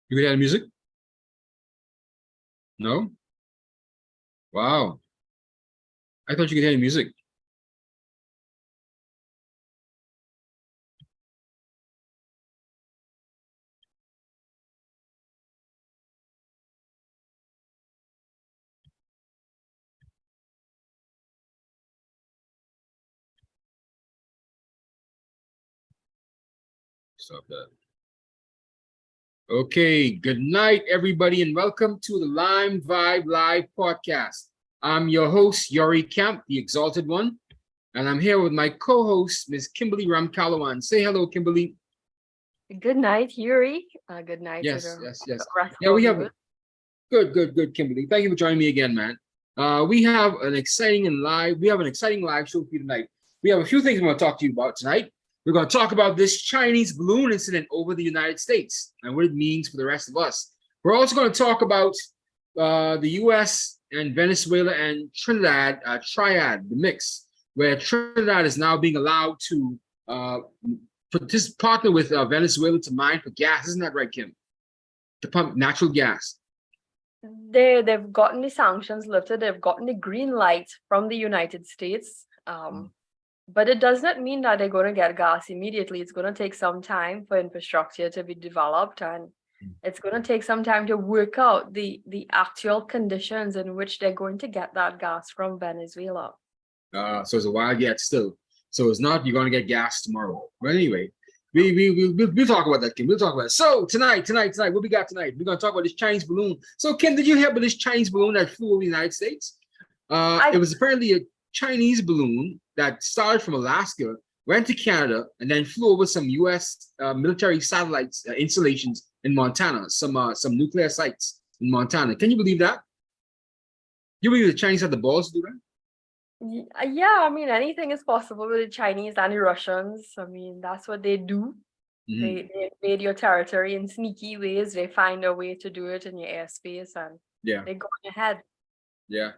You could hear the music? No? Wow. I thought you could hear the music. Stop that. Okay, good night, everybody, and welcome to the LimeVibe Live podcast. I'm your host, Yuri Kemp, the Exalted One, and I'm here with my co-host, Ms. Kimberly Ramkalawan. Say hello, Kimberly. Good night, Yuri. Good night to Yes. the Yeah, rest we of have you. good, Kimberly. Thank you for joining me again, man. We have an exciting live show for you tonight. We have a few things we want to talk to you about tonight. We're going to talk about this Chinese balloon incident over the United States and what it means for the rest of us. We're also going to talk about the U.S. and Venezuela and Trinidad triad, the mix, where Trinidad is now being allowed to partner with Venezuela to mine for gas. Isn't that right, Kim? To pump natural gas. They've gotten the sanctions lifted. They've gotten the green light from the United States. But it does not mean that they're going to get gas immediately. It's going to take some time for infrastructure to be developed, and it's going to take some time to work out the actual conditions in which they're going to get that gas from Venezuela. So it's a while yet still. So it's not you're going to get gas tomorrow. But anyway, we'll talk about that, Kim. We'll talk about it. So tonight, what we got tonight? We're going to talk about this Chinese balloon. So Kim, did you hear about this Chinese balloon that flew over the United States? It was apparently a Chinese balloon that started from Alaska, went to Canada, and then flew over some U.S. Military satellites installations in Montana, some nuclear sites in Montana. Can you believe that? You believe the Chinese had the balls to do that? Yeah, I mean, anything is possible with the Chinese and the Russians. I mean, that's what they do. They invade your territory in sneaky ways. They find a way to do it in your airspace, and they go ahead. Yeah.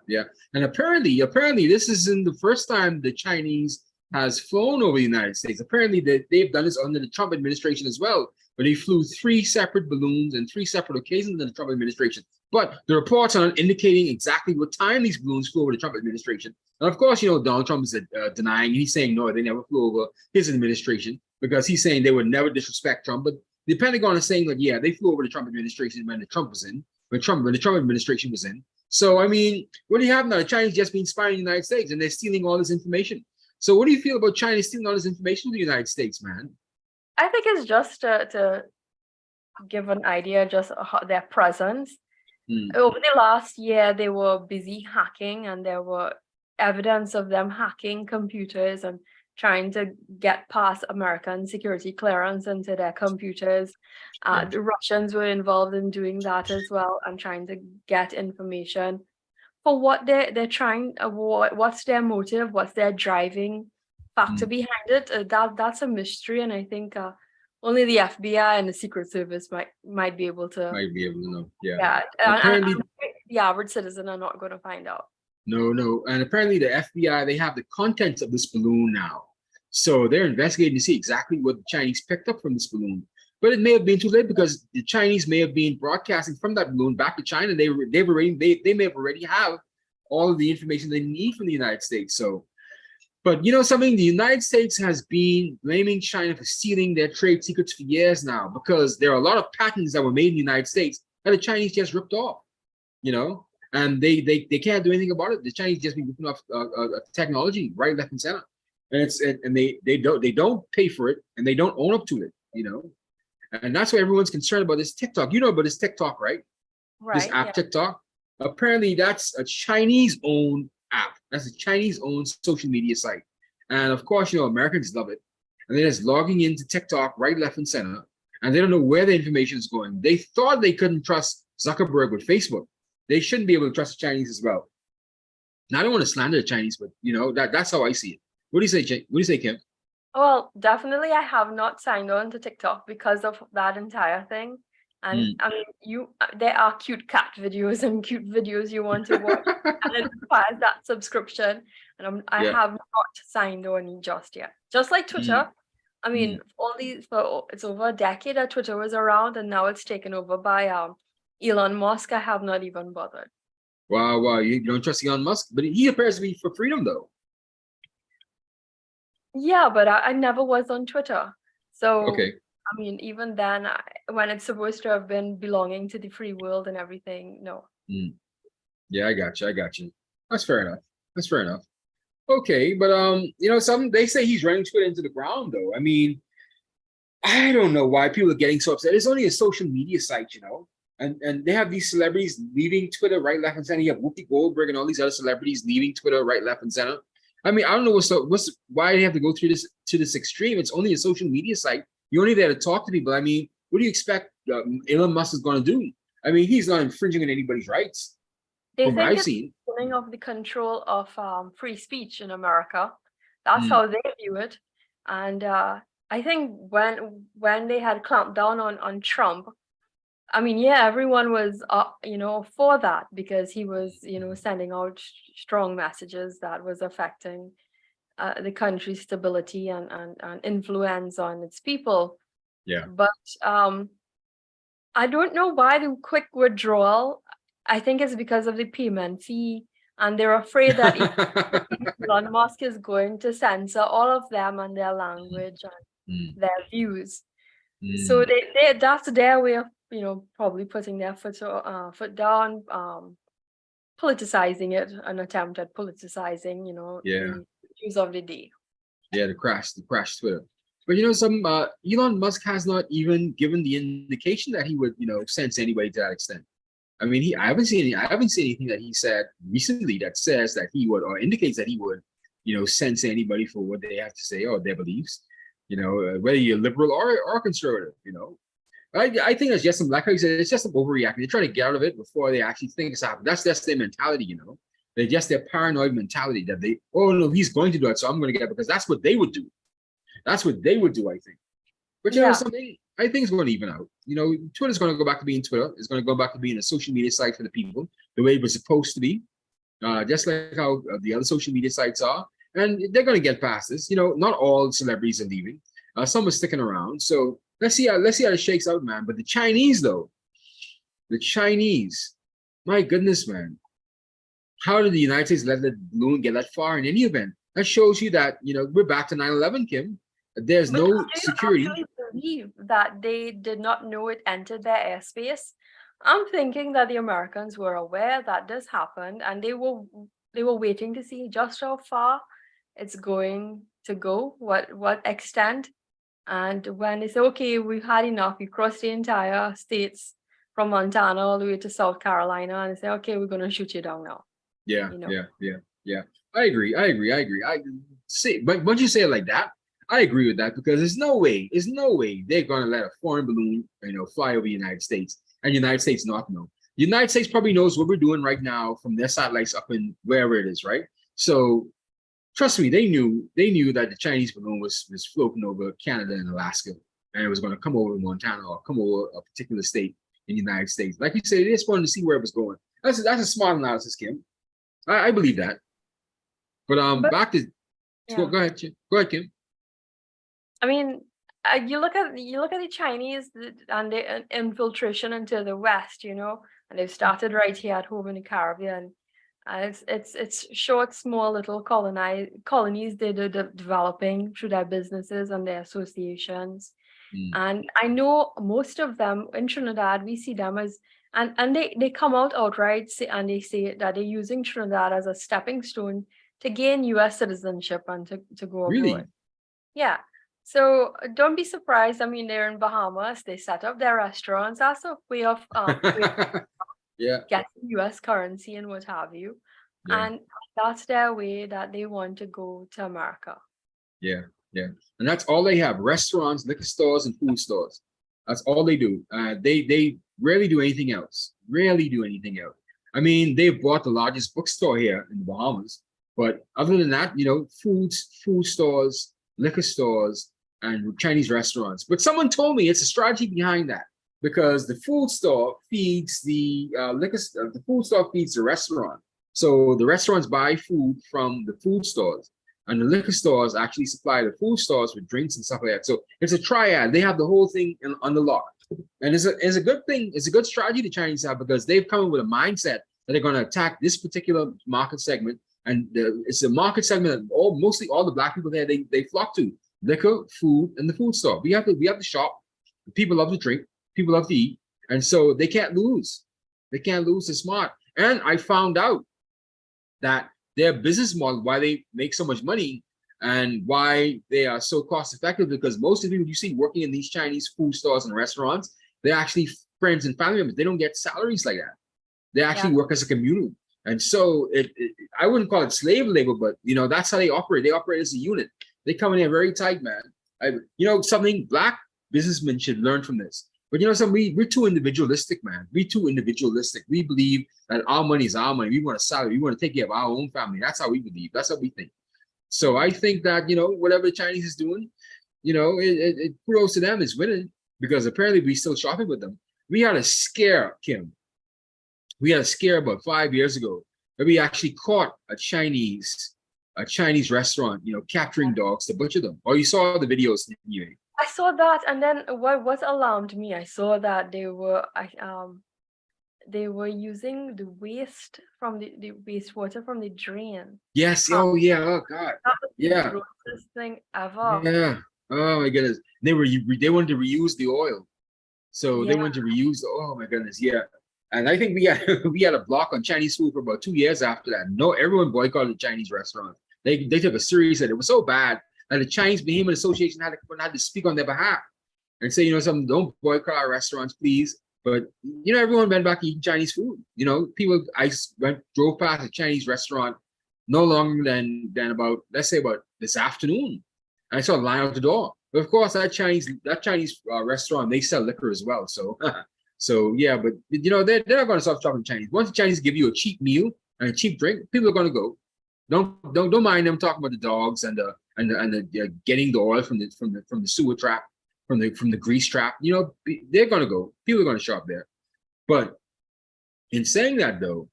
And apparently, this isn't the first time the Chinese has flown over the United States. Apparently, they've done this under the Trump administration as well, where they flew 3 separate balloons in 3 separate occasions in the Trump administration. But the reports are not indicating exactly what time these balloons flew over the Trump administration. And of course, Donald Trump is denying. He's saying, no, they never flew over his administration because he's saying they would never disrespect Trump. But the Pentagon is saying, like, yeah, they flew over the Trump administration when the Trump administration was in. So, I mean, what do you have now? The Chinese just been spying on the United States and they're stealing all this information. So what do you feel about China stealing all this information from the United States, man? I think it's just to give an idea, just their presence. Over the last year, they were busy hacking, and there were evidence of them hacking computers and trying to get past American security clearance into their computers. The Russians were involved in doing that as well and trying to get information for what they're trying. What's their motive? What's their driving factor behind it? That's a mystery, and I think only the FBI and the Secret Service might be able to know. Yeah, apparently, and the average citizen are not going to find out. No. And apparently the FBI, they have the contents of this balloon now. So they're investigating to see exactly what the Chinese picked up from this balloon. But it may have been too late because the Chinese may have been broadcasting from that balloon back to China. They may have already have all of the information they need from the United States. So, but something, the United States has been blaming China for stealing their trade secrets for years now, because there are a lot of patents that were made in the United States that the Chinese just ripped off, and they can't do anything about it. The Chinese just been ripping off technology right, left, and center, and they don't pay for it, and they don't own up to it, and that's why everyone's concerned about this TikTok. You know about this TikTok, right? Right. This app, TikTok. Apparently, that's a Chinese-owned app. That's a Chinese-owned social media site, and of course, Americans love it, and they're just logging into TikTok right, left, and center, and they don't know where the information is going. They thought they couldn't trust Zuckerberg with Facebook. They shouldn't be able to trust the Chinese as well. Now, I don't want to slander the Chinese, but that's how I see it. What do you say, Jay? What do you say, Kim? Well, definitely, I have not signed on to TikTok because of that entire thing. And I mean, there are cute cat videos and cute videos you want to watch, and it requires that subscription. And I have not signed on just yet. Just like Twitter, I mean, it's over a decade that Twitter was around, and now it's taken over by Elon Musk. I have not even bothered. Wow, you don't trust Elon Musk, but he appears to be for freedom though. Yeah, but I never was on Twitter. So, Okay. I mean, even then, when it's supposed to have been belonging to the free world and everything, no. Yeah, I got you. That's fair enough. Okay, but some they say he's running Twitter into the ground though. I mean, I don't know why people are getting so upset. It's only a social media site, and they have these celebrities leaving Twitter right, left, and center. You have Whoopi Goldberg and all these other celebrities leaving Twitter right, left, and center. I mean, I don't know what's why they have to go through this to this extreme. It's only a social media site. You're only there to talk to people. I mean, what do you expect Elon Musk is going to do? I mean, he's not infringing on anybody's rights. They from what think I've it's seen. pulling off the control of free speech in America. That's how they view it. And I think when they had clamped down on Trump, I mean, yeah, everyone was for that because he was sending out strong messages that was affecting the country's stability and influence on its people. Yeah. But I don't know why the quick withdrawal. I think it's because of the payment fee, and they're afraid that Elon Musk is going to censor all of them and their language and their views. So they that's their way of probably putting their foot down, politicizing it, an attempt at politicizing the views of the day. Yeah, the crash Twitter. But Elon Musk has not even given the indication that he would censor anybody to that extent. I mean, I haven't seen anything that he said recently that says that he would or indicates that he would censor anybody for what they have to say or their beliefs. Whether you're liberal or conservative. I think it's just like you said, it's just some overreacting. They're trying to get out of it before they actually think it's happening. That's their mentality. They're just their paranoid mentality that no, he's going to do it, so I'm going to get it, because that's what they would do. That's what they would do, I think. But something, I think it's going to even out. Twitter's going to go back to being Twitter. It's going to go back to being a social media site for the people, the way it was supposed to be, just like how the other social media sites are. And they're going to get past this. Not all celebrities are leaving. Some are sticking around. So let's see how it shakes out, man. But the Chinese, my goodness, man. How did the United States let the balloon get that far in any event? That shows you that, we're back to 9/11, Kim. There's no security. Do you actually believe that they did not know it entered their airspace? I'm thinking that the Americans were aware that this happened, and they were waiting to see just how far it's going to go, what extent. And when they say, okay, we've had enough, we crossed the entire states from Montana all the way to South Carolina, and they say, okay, we're going to shoot you down now. Yeah. I agree. I see, but once you say it like that, I agree with that, because there's no way they're gonna let a foreign balloon, fly over the United States and the United States not know. The United States probably knows what we're doing right now from their satellites up in wherever it is, right? So trust me, they knew that the Chinese balloon was floating over Canada and Alaska, and it was going to come over Montana or come over a particular state in the United States. Like you said, they just wanted to see where it was going. That's a smart analysis, Kim. I believe that. But back to go ahead, Kim. I mean, you look at the Chinese and the infiltration into the West, and they've started right here at home in the Caribbean. And it's short, small, little colonies they're developing through their businesses and their associations. And I know most of them in Trinidad, we see them as and they come out outright and they say that they're using Trinidad as a stepping stone to gain US citizenship and to go abroad. Really? Yeah. So don't be surprised. I mean, they're in Bahamas. They set up their restaurants. That's a way of getting US currency and what have you. Yeah. And that's their way that they want to go to America. Yeah. And that's all they have: restaurants, liquor stores, and food stores. That's all they do. They rarely do anything else. I mean, they've bought the largest bookstore here in the Bahamas. But other than that, food stores, liquor stores, and Chinese restaurants. But someone told me it's a strategy behind that, because the food store feeds the the food store feeds the restaurant. So the restaurants buy food from the food stores. and the liquor stores actually supply the food stores with drinks and stuff like that. So it's a triad. They have the whole thing on the lock. And it's a good thing. It's a good strategy the Chinese have because they've come in with a mindset that they're going to attack this particular market segment. And it's a market segment that mostly all the black people there, they flock to. Liquor, food, and the food store. We have to shop. People love to drink. People love to eat. And so they can't lose. They can't lose. They're smart. And I found out that their business model, why they make so much money and why they are so cost effective, because most of the people you see working in these Chinese food stores and restaurants, they're actually friends and family members. They don't get salaries like that. They actually work as a community. And so I wouldn't call it slave labor, but that's how they operate. They operate as a unit. They come in there very tight, man. Something black businessmen should learn from this. But we're too individualistic, man. We're too individualistic. We believe that our money is our money. We want a salary. We want to take care of our own family. That's how we believe. That's how we think. So I think that, whatever the Chinese is doing, it kudos to them is winning, because apparently we still shopping with them. We had a scare, Kim. We had a scare about 5 years ago where we actually caught a Chinese restaurant, capturing dogs to butcher them. Or you saw the videos anyway. I saw that, and then what alarmed me, I saw that they were using the waste from the wastewater from the drain. Yes. Oh yeah. Oh God. That was the Yeah. grossest thing ever. Yeah. Oh my goodness. They wanted to reuse the oil, so they wanted to reuse the. Oh my goodness. Yeah. And I think we had a block on Chinese food for about 2 years after that. No, everyone boycotted the Chinese restaurant. They took a serious that it was so bad. And the Chinese Behemoth Association had to speak on their behalf and say, something, don't boycott our restaurants, please. But, everyone went back to eating Chinese food. I drove past a Chinese restaurant no longer than about, let's say about this afternoon. And I saw a line out the door. But of course, that Chinese restaurant, they sell liquor as well. So, yeah, but, they're not going to stop shopping Chinese. Once the Chinese give you a cheap meal and a cheap drink, people are going to go. Don't mind them talking about the dogs and the getting the oil from the sewer trap, from the grease trap. They're gonna go. People are gonna shop there. But in saying that, though,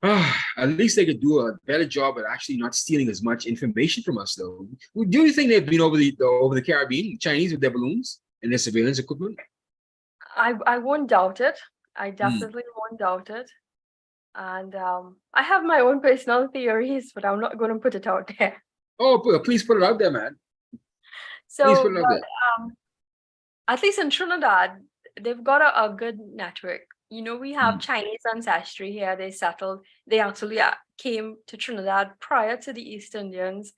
at least they could do a better job at actually not stealing as much information from us, though. Do you think they've been over the Caribbean, Chinese, with their balloons and their surveillance equipment? I won't doubt it. I definitely won't doubt it. And I have my own personal theories, but I'm not going to put it out there. Oh, please put it out there, man. So, at least in Trinidad, they've got a good network. We have Chinese ancestry here. They actually came to Trinidad prior to the East Indians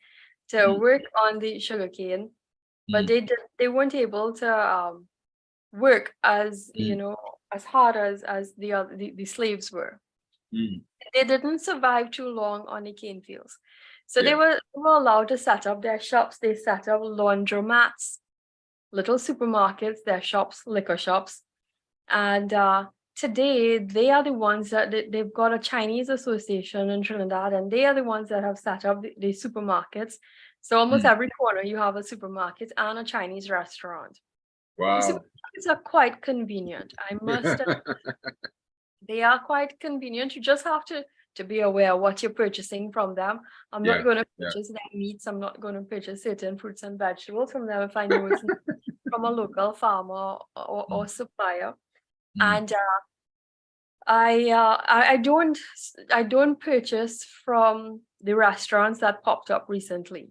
to work on the sugarcane, but they weren't able to work as as hard as the slaves were. They didn't survive too long on the cane fields. So they were allowed to set up their shops. They set up laundromats, little supermarkets, their shops, liquor shops. And today, they are the ones that they've got a Chinese association in Trinidad, and they are the ones that have set up the supermarkets. So almost every corner, you have a supermarket and a Chinese restaurant. Wow. The supermarkets are quite convenient, I must admit. They are quite convenient. You just have to be aware of what you're purchasing from them. I'm not going to purchase their meats. I'm not going to purchase certain fruits and vegetables from them if I know it's not from a local farmer or supplier. And I don't purchase from the restaurants that popped up recently.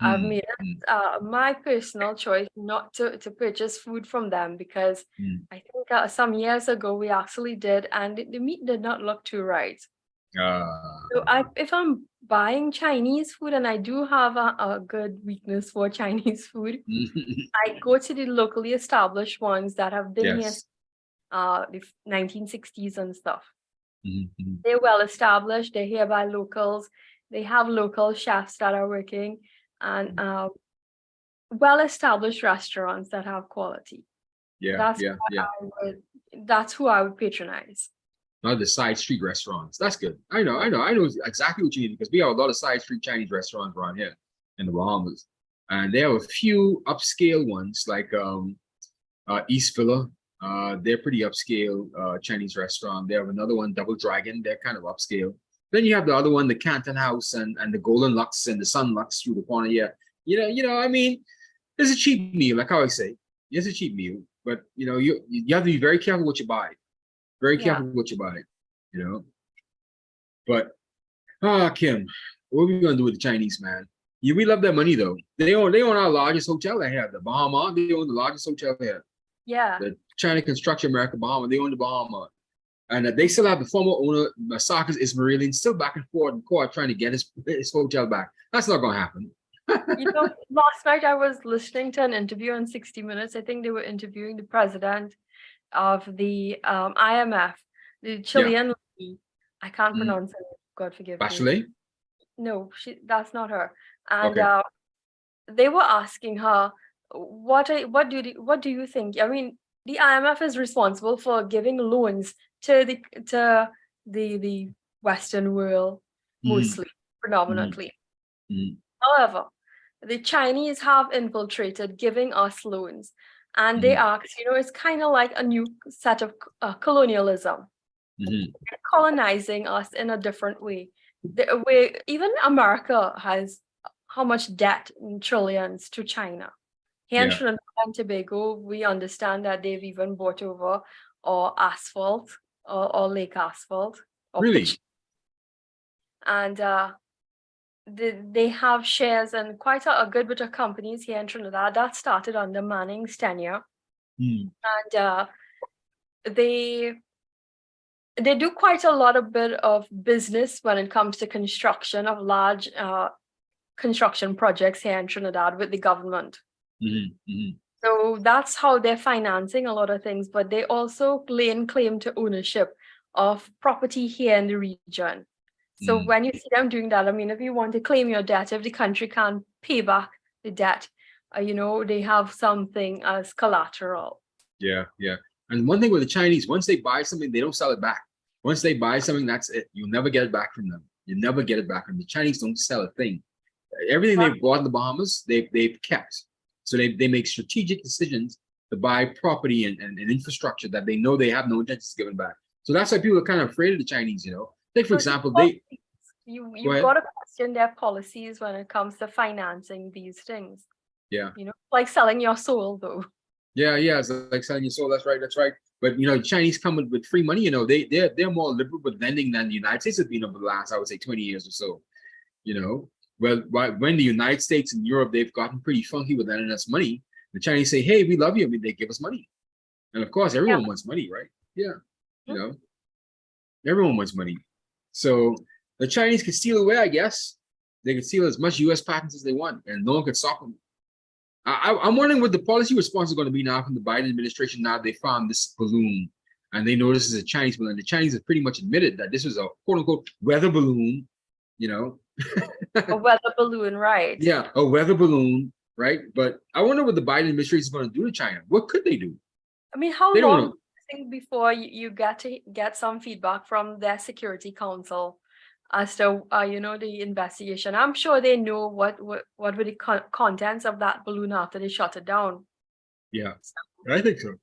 I've made it my personal choice not to purchase food from them, because I think some years ago we actually did, and the meat did not look too right. So if I'm buying Chinese food, and I do have a good weakness for Chinese food, I go to the locally established ones that have been here the 1960s and stuff. They're well established. They're here by locals. They have local chefs that are working, and well-established restaurants that have quality. That's who I would patronize. Not the side street restaurants. That's good. I know exactly what you need, because we have a lot of side street Chinese restaurants around here in the Bahamas, and they have a few upscale ones like East Villa. They're pretty upscale Chinese restaurant. They have another one, Double Dragon. They're kind of upscale. Then you have the other one, the Canton House and the Golden Lux and the Sun Lux through the corner here. I mean, it's a cheap meal, like how I say. It's a cheap meal, but you have to be very careful what you buy. Very careful what you buy, But Kim, what are we gonna do with the Chinese, man? Yeah, we love their money though. They own our largest hotel they have, the Bahama. They own the largest hotel here. Yeah. The China Construction America Bahama. They own the Bahama. And they still have the former owner, Masaka's Ismailian, still back and forth in court trying to get his hotel back. That's not gonna happen. Last night I was listening to an interview on 60 Minutes. I think they were interviewing the president of the IMF, the Chilean lady. I can't pronounce her name. God forgive me. Bachelet? No, that's not her. And they were asking her, what do you think? I mean, the IMF is responsible for giving loans to the Western world, mostly, predominantly. However, the Chinese have infiltrated giving us loans, and they ask, it's kind of like a new set of colonialism. They're colonizing us in a different way. Even America has how much debt in trillions to China. Here in Trinidad and Tobago, we understand that they've even bought over or asphalt or lake asphalt. Really? And they have shares in quite a good bit of companies here in Trinidad that started under Manning's tenure. And they do quite a bit of business when it comes to construction of large construction projects here in Trinidad with the government. So that's how they're financing a lot of things, but they also laying claim to ownership of property here in the region. So when you see them doing that, I mean, if you want to claim your debt, if the country can't pay back the debt, they have something as collateral. Yeah. And one thing with the Chinese, once they buy something, they don't sell it back. Once they buy something, that's it. You'll never get it back from them. You never get it back from them. The Chinese don't sell a thing. Everything they've bought in the Bahamas, they've kept. So they make strategic decisions to buy property and infrastructure that they know they have no intention of giving back. So that's why people are kind of afraid of the Chinese, Like, for example, you've got to question their policies when it comes to financing these things. Yeah. Like selling your soul, though. Yeah, it's like selling your soul. That's right. But Chinese come with free money. They're more liberal with lending than the United States has been over the last, I would say, 20 years or so. Well, when the United States and Europe, they've gotten pretty funky with lending us money. The Chinese say, "Hey, we love you." I mean, they give us money, and of course, everyone wants money, right? Yeah, everyone wants money. So the Chinese could steal away, I guess. They could steal as much U.S. patents as they want, and no one could stop them. I'm wondering what the policy response is going to be now from the Biden administration. Now they found this balloon, and they know this is a Chinese balloon. The Chinese have pretty much admitted that this was a quote-unquote weather balloon. A weather balloon, right? Yeah, a weather balloon, right? But I wonder what the Biden administration is going to do to China. What could they do? I mean, how long do you think before you get some feedback from their Security Council as to the investigation? I'm sure they know what were the contents of that balloon after they shut it down. Yeah, I think so.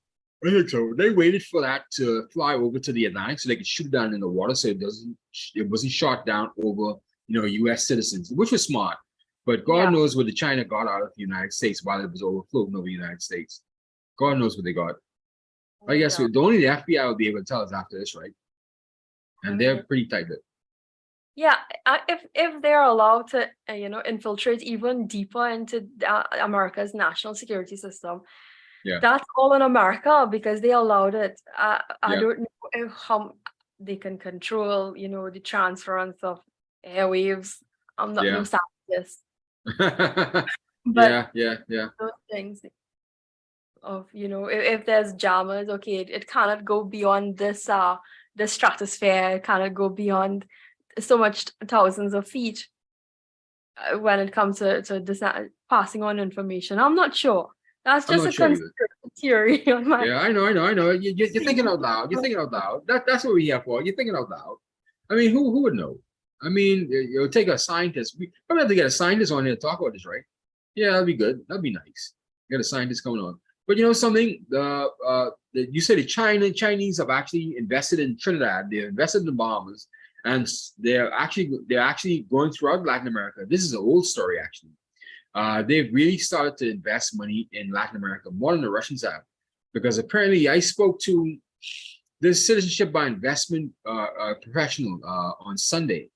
They waited for that to fly over to the Atlantic so they could shoot it down in the water, so it wasn't shot down over U.S. citizens, which was smart. But God knows what the China got out of the United States while it was overflowing over the United States. God knows what they got. I guess only the FBI will be able to tell us after this, right? And they're pretty tight-lipped. Yeah, if they're allowed to, infiltrate even deeper into America's national security system, that's all in America because they allowed it. I don't know how they can control, the transference of airwaves. I'm not no scientist. But those things of, if there's jammers, okay, it cannot go beyond this the stratosphere, it cannot go beyond so much thousands of feet when it comes to this, passing on information. I'm not sure. That's just a conspiracy theory on my. Yeah, I know. You're thinking out loud. You're thinking out loud. That's what we're here for. You're thinking out loud. I mean, who would know? I mean, you'll take a scientist. We probably have to get a scientist on here to talk about this, right? Yeah, that'd be good. That'd be nice. Get a scientist coming on. But something? You said the Chinese have actually invested in Trinidad. They invested in the Bahamas, and they're actually going throughout Latin America. This is an old story actually. They've really started to invest money in Latin America more than the Russians have, because apparently I spoke to this citizenship by investment professional on Sunday,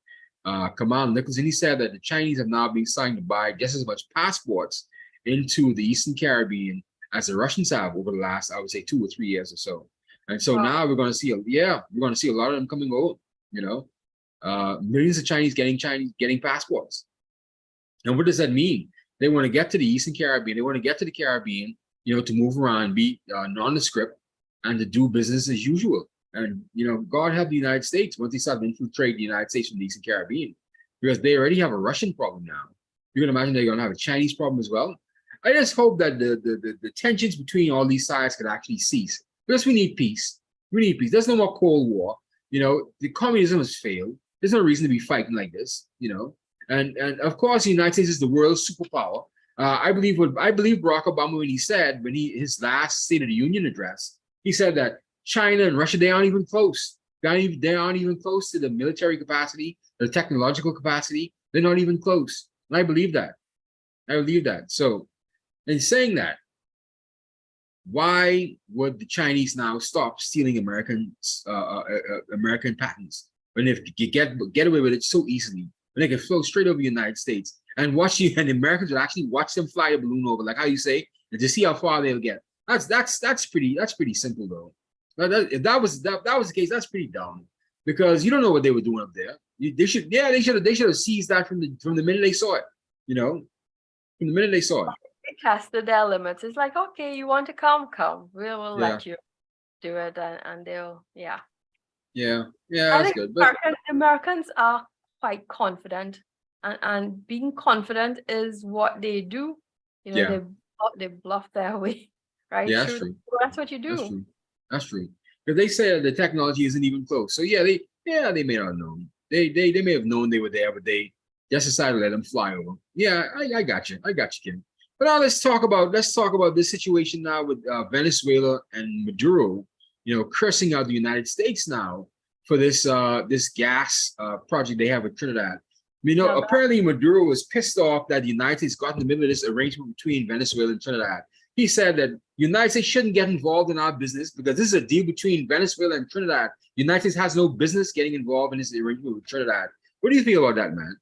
Kamal Nichols, and he said that the Chinese have now been starting to buy just as much passports into the Eastern Caribbean as the Russians have over the last, I would say, 2 or 3 years or so. And so now we're going to see, we're going to see a lot of them coming over. You know, millions of Chinese getting passports. And what does that mean? They want to get to the Eastern Caribbean. They want to get to the Caribbean, you know, to move around, be nondescript, and to do business as usual. And, you know, God help the United States once they start to infiltrate the United States from the Eastern Caribbean, because they already have a Russian problem now. You can imagine they're going to have a Chinese problem as well. I just hope that the tensions between all these sides could actually cease, because we need peace. We need peace. There's no more Cold War. You know, the communism has failed. There's no reason to be fighting like this, you know. And of course, the United States is the world's superpower. I believe Barack Obama, when his last State of the Union address, he said that China and Russia, they aren't even close. They aren't even close to the military capacity, the technological capacity. They're not even close. And I believe that. I believe that. So, in saying that, why would the Chinese now stop stealing American patents when they get away with it so easily? When they can flow straight over the United States and watch you, and the Americans would actually watch them fly the balloon over, like how you say, and to see how far they'll get. That's pretty simple though. If that was the case, that's pretty dumb, because you don't know what they were doing up there. They should have seized that from the minute they saw it. You know, from the minute they saw it. They tested their limits. It's like, okay, you want to come. We'll let you do it, and they'll Yeah, I that's think good. But Americans are quite confident, and being confident is what they do. You know, they bluff their way right yeah, that's through. true. That's what you do. That's true. That's true. Because they say the technology isn't even close. So they may not have known. They may have known they were there, but they just decided to let them fly over. Yeah, I got you. I got you, Kim. But now let's talk about this situation now with Venezuela and Maduro, you know, cursing out the United States now for this gas project they have with Trinidad. You know, apparently Maduro was pissed off that the United States got in the middle of this arrangement between Venezuela and Trinidad. He said that the United States shouldn't get involved in our business because this is a deal between Venezuela and Trinidad. The United States has no business getting involved in this arrangement with Trinidad. What do you feel about that, man?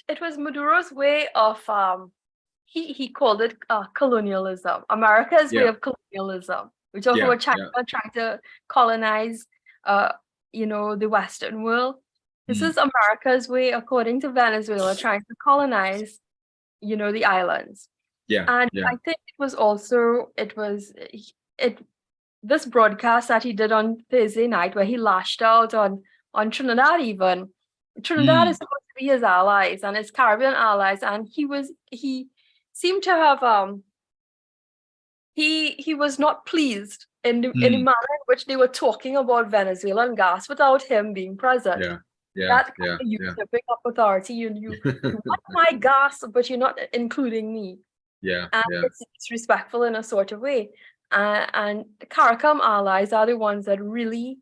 It was Maduro's way of he called it colonialism, America's way of colonialism. We talk about China trying to colonize you know, the Western world. This is America's way, according to Venezuela, trying to colonize, you know, the islands. I think this broadcast that he did on Thursday night, where he lashed out on Trinidad. Even Trinidad is supposed to be his allies and his Caribbean allies, and he seemed to have he was not pleased in the manner in which they were talking about Venezuelan gas without him being present. Usurping of authority. You want my gas, but you're not including me. It's disrespectful in a sort of way. And the CARICOM allies are the ones that really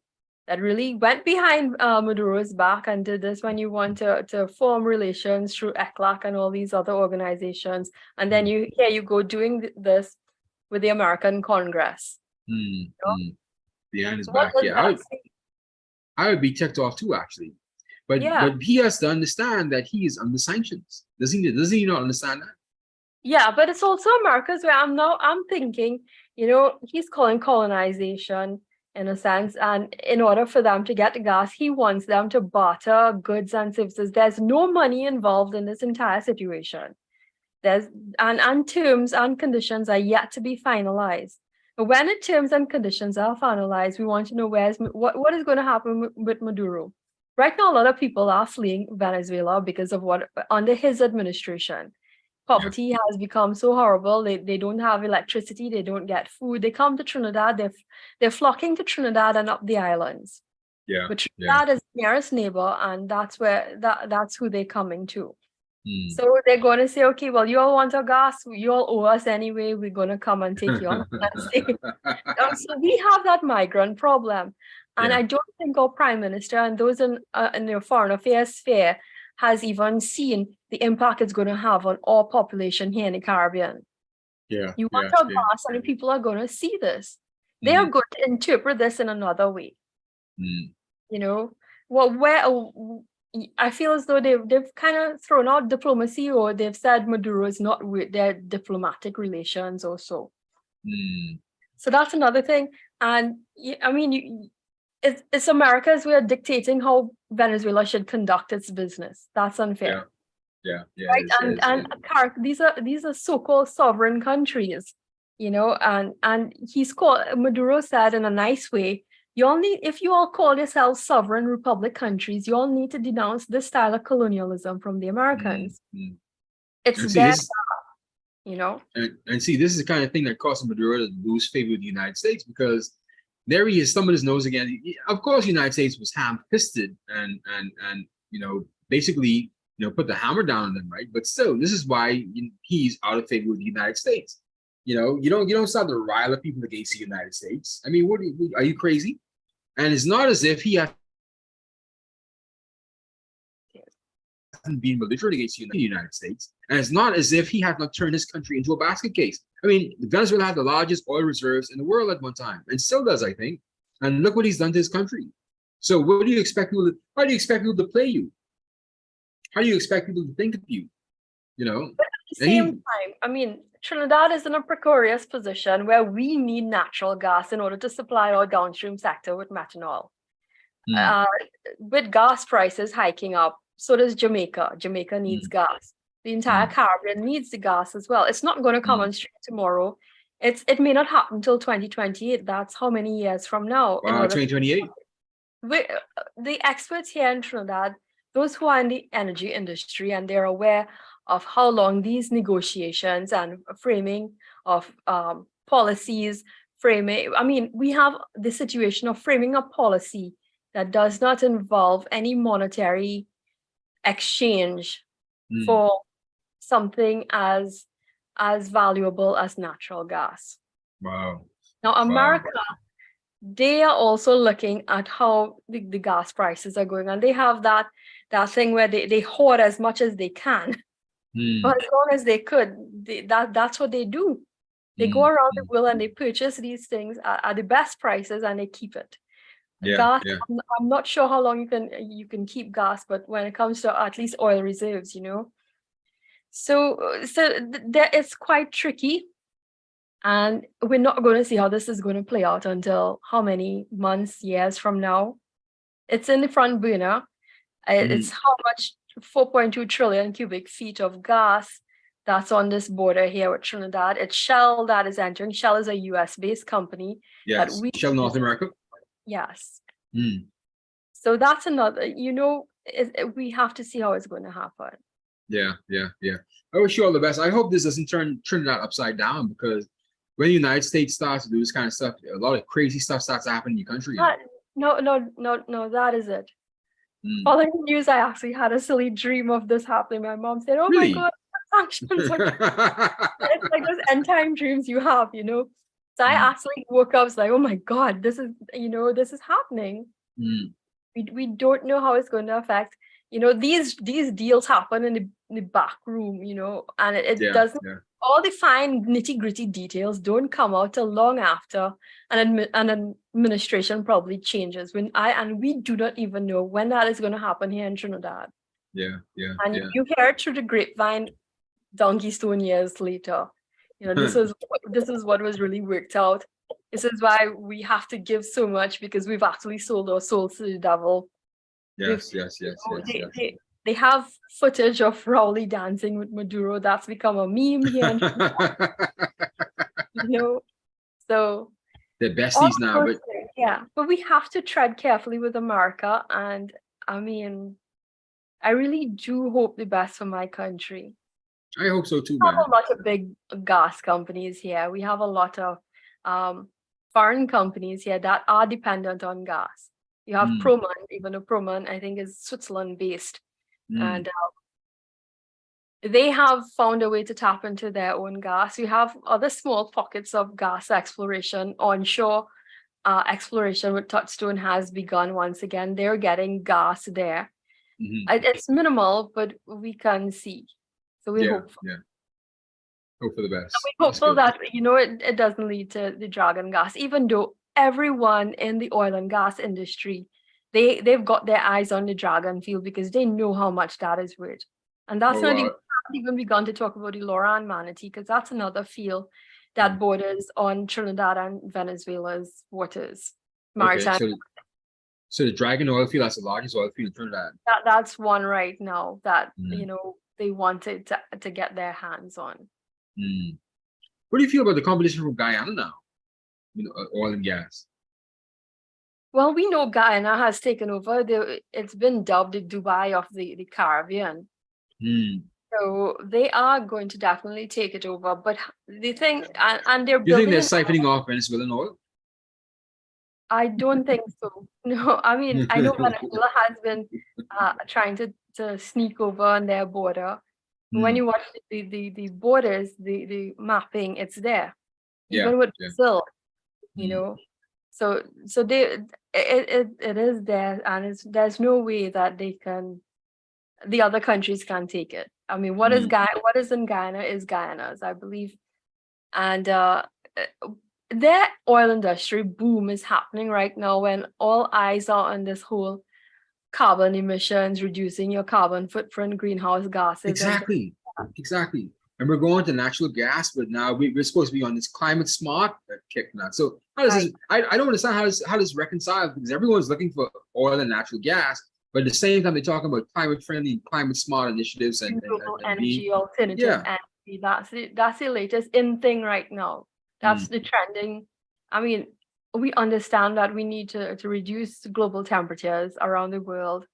went behind Maduro's back and did this when you want to form relations through ECLAC and all these other organizations. And then you go doing this with the American Congress. Behind his back. I would be ticked off too, actually. But he has to understand that he is under sanctions. Does he not understand that? Yeah, but it's also America's way. I'm thinking, you know, he's calling colonization in a sense, and in order for them to get the gas, he wants them to barter goods and services. There's no money involved in this entire situation. And terms and conditions are yet to be finalized. But when the terms and conditions are finalized, we want to know what is going to happen with Maduro. Right now, a lot of people are fleeing Venezuela because of what under his administration. Poverty has become so horrible. They don't have electricity. They don't get food. They come to Trinidad. They're flocking to Trinidad and up the islands. But Trinidad is the nearest neighbor, and that's who they're coming to. So they're going to say, okay, well, you all want our gas, you all owe us anyway. We're going to come and take you on Wednesday. So we have that migrant problem. And Yeah. I don't think our prime minister and those in the foreign affairs sphere has even seen the impact it's going to have on our population here in the Caribbean. Yeah. You want Yeah. our gas, and the people are going to see this. They are going to interpret this in another way. You know, well, where I feel as though they've kind of thrown out diplomacy, or they've said Maduro is not with their diplomatic relations or so. So that's another thing. And I mean, it's America's way of dictating how Venezuela should conduct its business. That's unfair. Yeah. Right. These are so-called sovereign countries, you know, and Maduro said in a nice way, if you all call yourselves sovereign republic countries, you all need to denounce this style of colonialism from the Americans. It's their style, you know. And see, this is the kind of thing that caused Maduro to lose favor with the United States, because there he is, thumbing his nose again. Of course, the United States was ham-fisted and basically, put the hammer down on them, right? But still, this is why he's out of favor with the United States. You don't start to rile up people against the United States. I mean, are you crazy? And it's not as if he hasn't been belligerent against the United States. And it's not as if he has not turned his country into a basket case. I mean, Venezuela had the largest oil reserves in the world at one time, and still does, I think. And look what he's done to his country. So how do you expect people to play you? How do you expect people to think of you? But at the same time, I mean, Trinidad is in a precarious position where we need natural gas in order to supply our downstream sector with methanol. With gas prices hiking up, so does Jamaica. Jamaica needs gas. The entire Caribbean needs the gas as well. It's not going to come on stream tomorrow. It may not happen until 2028. That's how many years from now. Wow, 2028. The experts here in Trinidad, those who are in the energy industry, and they're aware of how long these negotiations and framing of policies, we have the situation of framing a policy that does not involve any monetary exchange for something as valuable as natural gas. Wow. Now, America, they are also looking at how the gas prices are going, and they have that thing where they hoard as much as they can. But as long as they could, that's what they do. They go around the world and they purchase these things at the best prices, and they keep it. Gas, I'm not sure how long you can keep gas, but when it comes to at least oil reserves, so it's quite tricky, and we're not going to see how this is going to play out until how many months, years from now. It's in the front burner. It's how much 4.2 trillion cubic feet of gas that's on this border here with Trinidad. It's Shell that is entering. Shell is a US-based company. Yes, Shell North America. Yes. So that's another, we have to see how it's going to happen. Yeah. I wish you all the best. I hope this doesn't turn Trinidad upside down, because when the United States starts to do this kind of stuff, a lot of crazy stuff starts to happen in your country. No, that is it. Following the news, I actually had a silly dream of this happening. My mom said, "Oh my God, sanctions!" It's like those end time dreams you have, So I actually woke up, like, "Oh my God, this is happening." We don't know how it's going to affect. These deals happen in the back room, and it doesn't. All the fine nitty-gritty details don't come out till long after an administration probably changes. We do not even know when that is going to happen here in Trinidad. Yeah. And you hear it through the grapevine donkey stone years later. This is what was really worked out. This is why we have to give so much, because we've actually sold our souls to the devil. Yes. They have footage of Rowley dancing with Maduro. That's become a meme here. So they're besties now. But we have to tread carefully with America. And I mean, I really do hope the best for my country. I hope so too, We man. have a lot of big gas companies here. We have a lot of foreign companies here that are dependent on gas. You have Proman, even though Proman, I think, is Switzerland based. And they have found a way to tap into their own gas. You have other small pockets of gas exploration onshore. Exploration with Touchstone has begun once again. They're getting gas there. It's minimal, but we can see. So we hope. Hope for the best. We're hopeful that it doesn't lead to the dragon gas, even though everyone in the oil and gas industry, they've got their eyes on the dragon field because they know how much that is worth. And that's not even begun to talk about the Loran manatee, because that's another field that borders on Trinidad and Venezuela's waters. Maritime. Okay, so the dragon oil field, that's the largest oil field in Trinidad. That's one right now that they wanted to get their hands on. What do you feel about the competition from Guyana now? Oil and gas. Well, we know Guyana has taken over. It's been dubbed the Dubai of the Caribbean. So they are going to definitely take it over. But the thing, and they're building. You think they're siphoning off Venezuelan oil? I don't think so. No, I mean, I know Venezuela has been trying to sneak over on their border. When you watch the borders, the mapping, it's there. Even with Brazil, So it is there, and there's no way that the other countries can take it. I mean, what is in Guyana is Guyana's, I believe, and their oil industry boom is happening right now when all eyes are on this whole carbon emissions, reducing your carbon footprint, greenhouse gases. Exactly. And we're going to natural gas, but now we're supposed to be on this climate smart kick now. So how does this, I don't understand how this reconciles, because everyone's looking for oil and natural gas, but at the same time they're talking about climate friendly and climate smart initiatives and energy, alternative energy. That's the latest in thing right now. That's the trending. I mean, we understand that we need to reduce global temperatures around the world.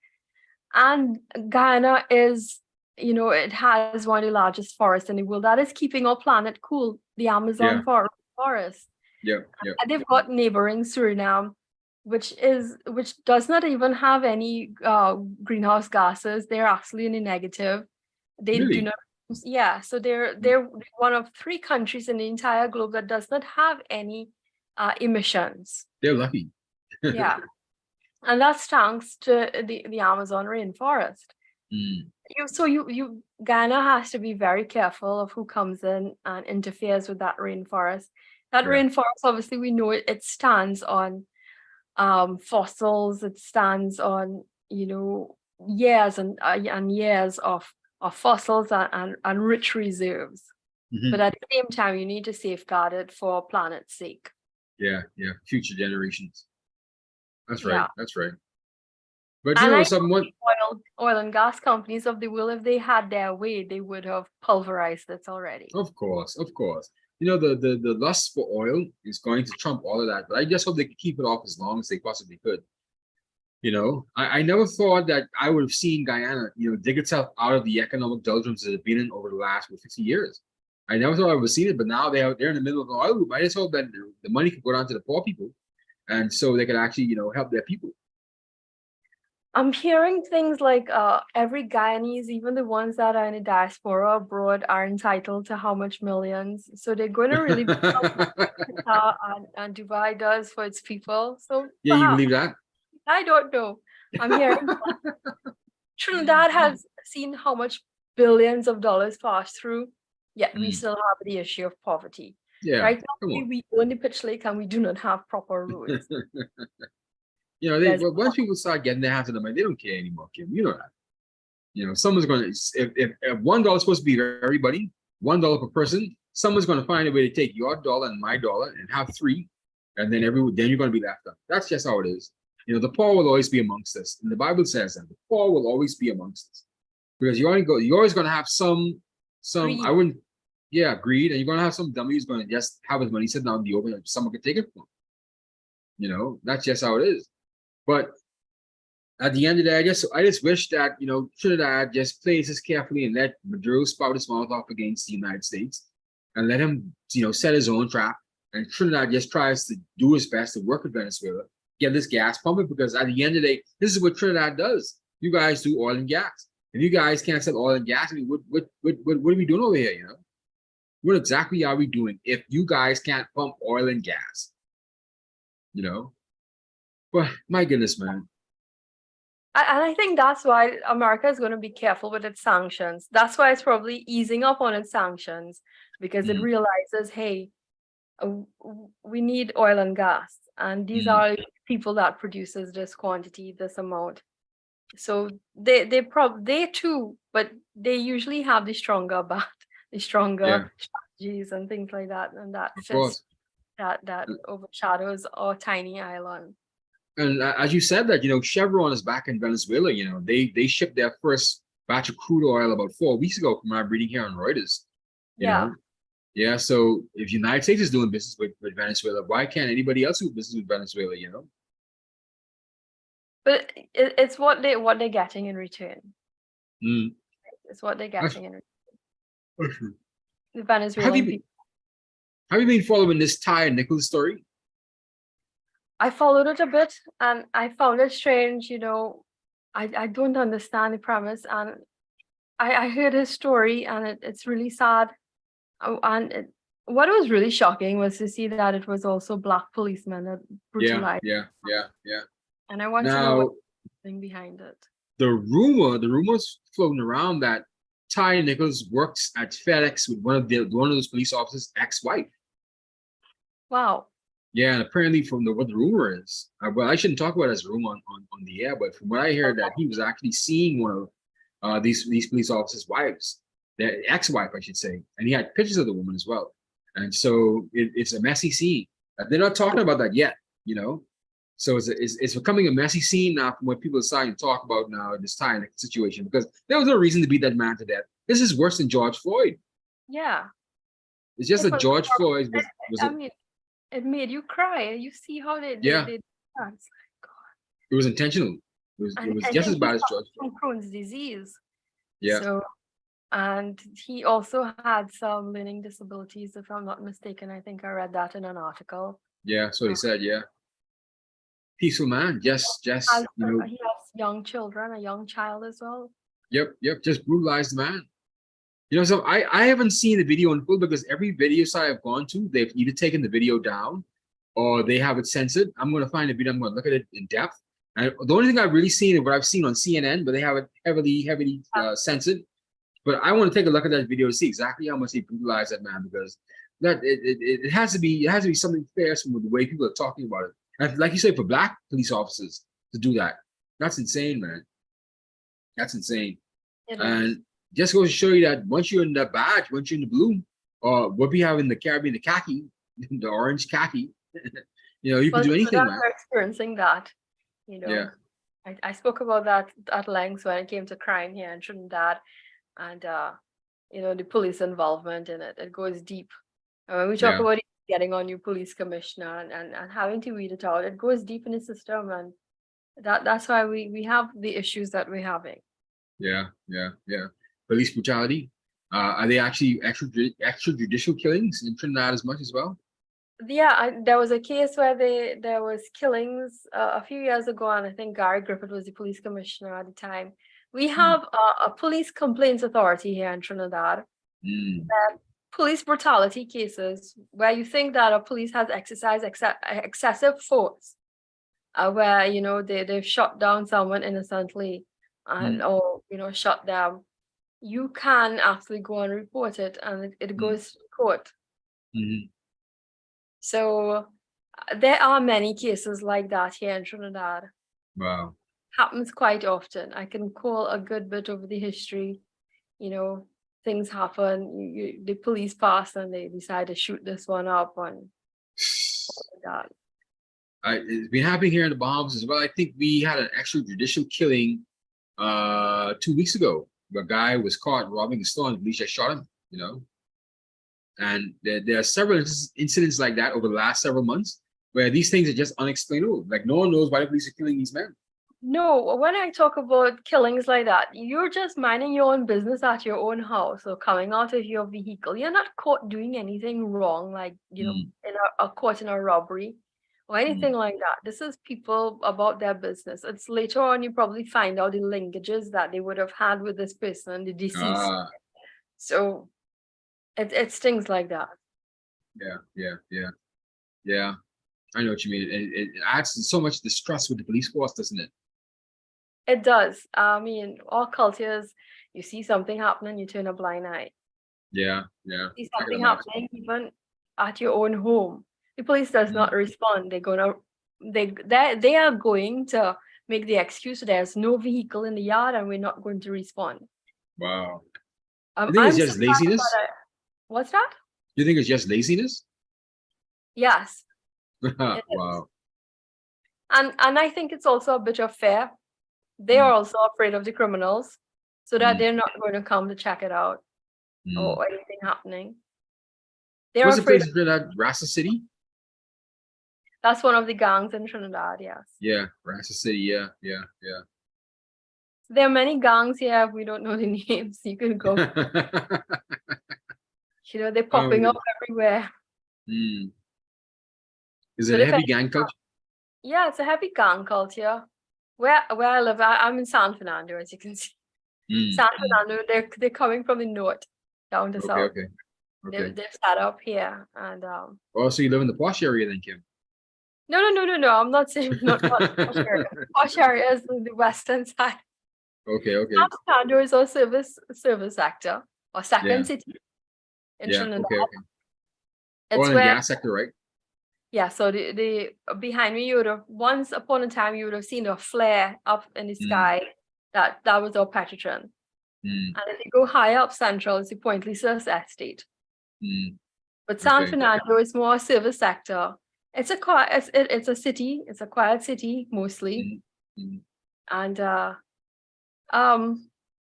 And Guyana is, it has one of the largest forests in the world that is keeping our planet cool, the Amazon forest. And they've got neighboring Suriname, which does not even have any greenhouse gases. They're actually in the negative. They do not. Yeah, so they're one of 3 countries in the entire globe that does not have any emissions. They're lucky. Yeah, and that's thanks to the Amazon rainforest. Ghana has to be very careful of who comes in and interferes with that rainforest. That rainforest, obviously, we know it stands on fossils. It stands on years and years of fossils and rich reserves. But at the same time, you need to safeguard it for planet's sake. Future generations. That's right. But someone oil and gas companies of the world, if they had their way, they would have pulverized it already. Of course. The lust for oil is going to trump all of that, but I just hope they can keep it off as long as they possibly could. I never thought that I would have seen Guyana, dig itself out of the economic doldrums that it's been in over the last 50 years. I never thought I would have seen it, but now they're in the middle of an oil boom. I just hope that the money could go down to the poor people, and so they could actually, help their people. I'm hearing things like every Guyanese, even the ones that are in the diaspora abroad, are entitled to how much millions. So they're going to really be and Dubai does for its people. So you believe that? I don't know. I'm hearing Trinidad has seen how much billions of dollars pass through, yet we still have the issue of poverty. Right now, we own the pitch lake and we do not have proper roads. Once people start getting their hands on the money, they don't care anymore, Kim. You know that. Someone's going to, if $1 is supposed to be for everybody, $1 per person, someone's going to find a way to take your dollar and my dollar and have 3, and then you're going to be left out. That's just how it is. The poor will always be amongst us. And the Bible says that the poor will always be amongst us. Because you're always going to have some greed. Greed, and you're going to have some dummy who's going to just have his money sitting out in the open and someone can take it from him. That's just how it is. But at the end of the day, I just wish that, Trinidad just plays this carefully and let Maduro spout his mouth off against the United States and let him, set his own trap. And Trinidad just tries to do his best to work with Venezuela, get this gas pumping, because at the end of the day, this is what Trinidad does. You guys do oil and gas. If you guys can't sell oil and gas, I mean, what are we doing over here? You know, what exactly are we doing if you guys can't pump oil and gas? You know, but my goodness, man. And I think that's why America is going to be careful with its sanctions. That's why it's probably easing up on its sanctions because it Mm, realizes, hey, we need oil and gas, and these mm, are people that produces this quantity, this amount. So they too, but they usually have the yeah, stronger strategies and things like that, and that of fist course. that overshadows our tiny island. And as you said that, you know, Chevron is back in Venezuela. You know, they shipped their first batch of crude oil about 4 weeks ago from our reading here on Reuters. You Yeah, know, yeah. So if United States is doing business with Venezuela, why can't anybody else do business with Venezuela? You know? but it's what they're getting in return. Mm, It's what they're that's, getting in return. that's true. The Have you Venezuelan been, people. have you been following this Ty and Nichols story? I followed it a bit, and I found it strange. I don't understand the premise, and I heard his story, and it's really sad. What was really shocking was to see that it was also Black policemen that Yeah, brutalized, yeah, yeah, yeah. and I want to know Now what's behind it. the rumors floating around that Ty Nichols works at FedEx with one of those police officers' ex-wife. Wow. Yeah, and apparently from what the rumor is, well, I shouldn't talk about it as a rumor on the air, but from what I heard, that he was actually seeing one of these police officers' wives, their ex-wife, I should say, and he had pictures of the woman as well. And so it's a messy scene. They're not talking about that yet, you know. So it's becoming a messy scene now from what people are starting to talk about now in this time situation, because there was no reason to beat that man to death. This is worse than George Floyd. Yeah. It's just It that was. George Floyd was I a mean, it made you cry. You see how yeah, they dance. God. it was intentional. It And was I just as think he bad as George suffers Floyd. from Crohn's disease. Yeah, So, and he also had some learning disabilities, if I'm not mistaken. I think I read that in an article. yeah. So he said, yeah, peaceful man. Has, Just he has young children, a young child as well. yep. Just brutalized the man. You know, so I haven't seen the video in full because every video site I've gone to, they've either taken the video down or they have it censored. I'm going to find a video. I'm going to look at it in depth. And the only thing I've really seen is what I've seen on CNN, but they have it heavily censored. But I want to take a look at that video to see exactly how much they brutalized that man, because it has to be something fair from the way people are talking about it. And like you say, for Black police officers to do that, that's insane, man. That's insane. It is. And just goes to show you that once you're in the badge, once you're in the blue, or what we have in the Caribbean, the khaki, the orange khaki, you can Well, do so anything, that man. we're experiencing that, you Yeah, know. I spoke about that at length when it came to crime here in Trinidad, and the police involvement in it. It goes deep. And when we talk yeah, about getting on your police commissioner and having to weed it out, it goes deep in the system, and that's why we have the issues that we're having. yeah. Police brutality. Are they actually extrajudicial killings in Trinidad as much as well? Yeah, there was a case where there was killings a few years ago, and I think Gary Griffith was the police commissioner at the time. We Mm, have a police complaints authority here in Trinidad. mm, Police brutality cases where you think that a police has exercised excessive force, where they've shot down someone innocently, and mm, or shot them, you can actually go and report it, and it mm, goes to court. mm. So there are many cases like that here in Trinidad. Wow. Happens quite often. I can call a good bit over the history. Things happen. The police pass and they decide to shoot this one up and all of that. It's been happening here in the Bahamas as well. I think we had an extrajudicial killing 2 weeks ago. A guy was caught robbing a store and the police just shot him. And there are several incidents like that over the last several months where these things are just unexplainable. Like no one knows why the police are killing these men. No, when I talk about killings like that, you're just minding your own business at your own house or coming out of your vehicle. You're not caught doing anything wrong, like, Mm, in a caught in a robbery. or anything like that. This is people about their business. It's later on you probably find out the linkages that they would have had with this person, the deceased. Ah, So it's things like that. yeah. I know what you mean. It adds so much distrust with the police force, doesn't it? It does. I mean, all cultures, you see something happening, you turn a blind eye. Yeah. See something happening even at your own home. The police does not respond. They are going to make the excuse there's no vehicle in the yard and we're not going to respond. Wow. You think I'm it's just laziness? What's that? You think it's just laziness? Yes. Wow. And I think it's also a bit of fear. They are also afraid of the criminals, so that they're not going to come to check it out or anything happening. They're What's afraid. The place in Trinidad? Rasta City? That's one of the gangs in Trinidad, yes. Yeah, Rasta City, yeah. There are many gangs here. We don't know the names. You can go. They're popping up everywhere. Is it a heavy gang culture? Yeah, it's a heavy gang culture. Where I live, I'm in San Fernando, as you can see. San Fernando, they're coming from the north down to south. Okay. They're set up here, and Oh, so you live in the posh area then, Kim? No. I'm not saying not posh area. Posh area is the western side. Okay. San Fernando is our service sector or second city in Trinidad. Okay. It's oil and gas sector, right? Yeah, so the behind me, you would have once upon a time you would have seen a flare up in the sky. That was our Petrotron. And if you go higher up central, it's the Point Lisas estate. But San Fernando is more service sector. It's a city. It's a quiet city mostly. And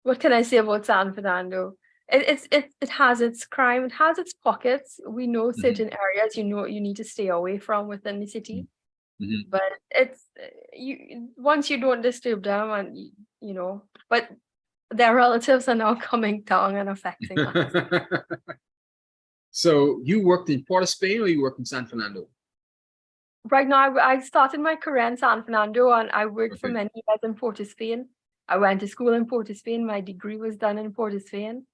what can I say about San Fernando? It has its crime. It has its pockets. We know certain areas you need to stay away from within the city. But it's once you don't disturb them, and but their relatives are now coming down and affecting us. So you worked in Port of Spain or you worked in San Fernando? Right now, I started my career in San Fernando, and I worked for many years in Port of Spain. I went to school in Port of Spain. My degree was done in Port of Spain.